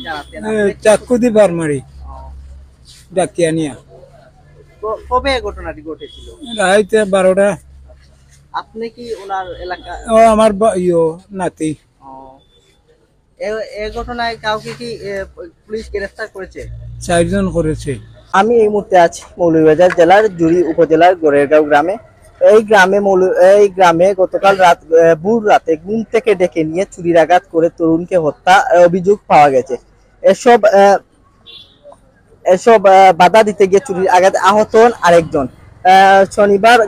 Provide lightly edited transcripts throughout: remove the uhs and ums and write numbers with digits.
জানাতেন? চাকুদি বারমারি ডাকিয়ানিয়া। কবে ঘটনাটি ঘটেছিল? রাইতে 12টা। আপনি কি ওনার এলাকা? ও আমার নাতি। এই ঘটনায় কাউকে কি পুলিশ গ্রেফতার করেছে? 4 জন করেছে। আমি এই মুহূর্তে আছি মৌলভীবাজার জেলার জুড়ি উপজেলার গোরেরগাঁও গ্রামে। এই গ্রামে গতকাল ভোর রাতে ঘুম থেকে ডেকে নিয়ে ছুরির আঘাত করে তরুণকে হত্যা অভিযোগ পাওয়া গেছে। এসব বাধা দিতে গিয়ে ছুরির আঘাতে আহত হন আরেকজন।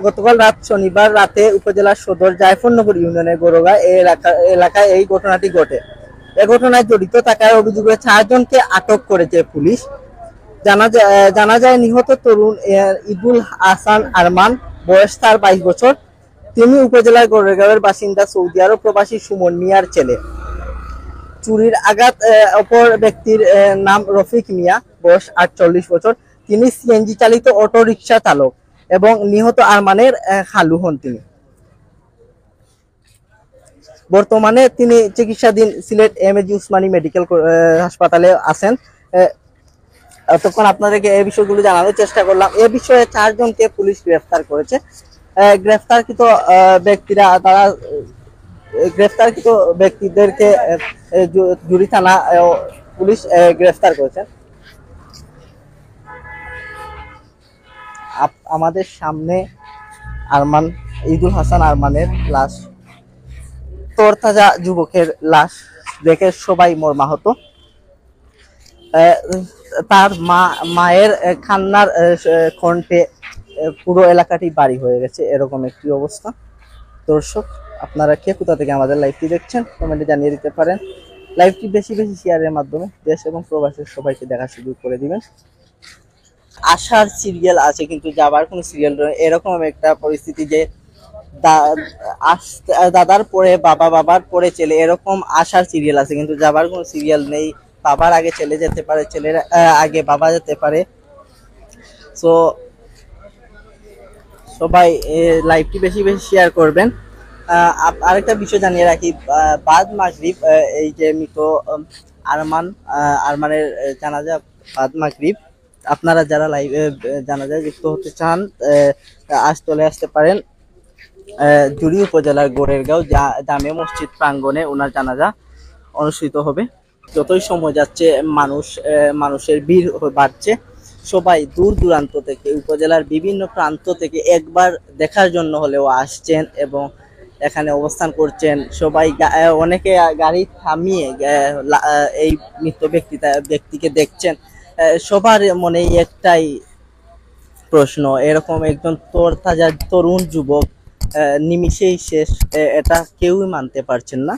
গতকাল শনিবার রাতে উপজেলার সদর জায়ফরনগর ইউনিয়নের গোরগা এলাকায় এই ঘটনাটি ঘটে। এ ঘটনায় জড়িত থাকার অভিযোগে 4 জনকে আটক করেছে পুলিশ। জানা যায় নিহত তরুণ ইদুল হাসান আরমান, বয়স তার 22 বছর। তিনি উপজেলার গোরেরগাঁওয়ের বাসিন্দা, সৌদি আরব প্রবাসী সুমন মিয়ার ছেলে। চুরির আঘাত অপর ব্যক্তির নাম রফিক মিয়া, বয়স 48 বছর। তিনি সিএনজি চালিত অটো রিকশা চালক এবং নিহত আরমানের খালু হন তিনি। বর্তমানে তিনি চিকিৎসাধীন সিলেট এমএজি উসমানী মেডিকেল হাসপাতালে আছেন। তখন আপনাদেরকে এই বিষয়গুলো জানানোর চেষ্টা করলাম। এ বিষয়ে 4 জনকে পুলিশ গ্রেফতার করেছে। গ্রেফতারকৃত ব্যক্তিদেরকে জুড়ি থানা পুলিশ গ্রেফতার করেছে। আমাদের সামনে ইদুল হাসান আরমানের লাশ, তরতাজা যুবকের লাশ দেখে সবাই মর্মাহত। তার মায়ের কান্নার কণ্ঠে পুরো এলাকাটি বাড়ি হয়ে গেছে, এরকম একটি অবস্থা। দর্শক, আপনারা কে কোথা থেকে আমাদের লাইভটি দেখছেন কমেন্টে জানিয়ে দিতে পারেন। লাইভটি বেশি বেশি শেয়ারের মাধ্যমে দেশ এবং প্রবাসের সবাইকে দেখার সুযোগ করে দিবেন। আসার সিরিয়াল আছে কিন্তু যাবার কোনো সিরিয়াল নেই, এরকম একটা পরিস্থিতি যে দাদার পরে বাবা, বাবার পরে ছেলে, এরকম আসার সিরিয়াল আছে কিন্তু যাবার কোনো সিরিয়াল নেই। বাবার আগে ছেলে যেতে পারে, ছেলের আগে বাবা যেতে পারে। সো সবাই লাইভটি বেশি বেশি শেয়ার করবেন। আরেকটা বিষয় জানিয়ে রাখি, বাদ মাগরিব এই যে মৃত আরমানের জানাজা বাদ মাগরিব, আপনারা যারা লাইভে জানাজায় যুক্ত হতে চান চলে আসতে পারেন। জুড়ি উপজেলার গোরেরগাঁও জামে মসজিদ প্রাঙ্গণে ওনার জানাজা অনুষ্ঠিত হবে। যতই সময় যাচ্ছে মানুষের ভিড় বাড়ছে। সবাই দূর দূরান্ত থেকে, উপজেলার বিভিন্ন প্রান্ত থেকে একবার দেখার জন্য হলেও আসছেন এবং এখানে অবস্থান করছেন। সবাই অনেকে গাড়ি থামিয়ে এই মৃত ব্যক্তিকে দেখছেন। সবার মনে একটাই প্রশ্ন, এরকম একজন তরতাজা তরুণ যুবক নিমিষেই শেষ, এটা কেউই মানতে পারছেন না।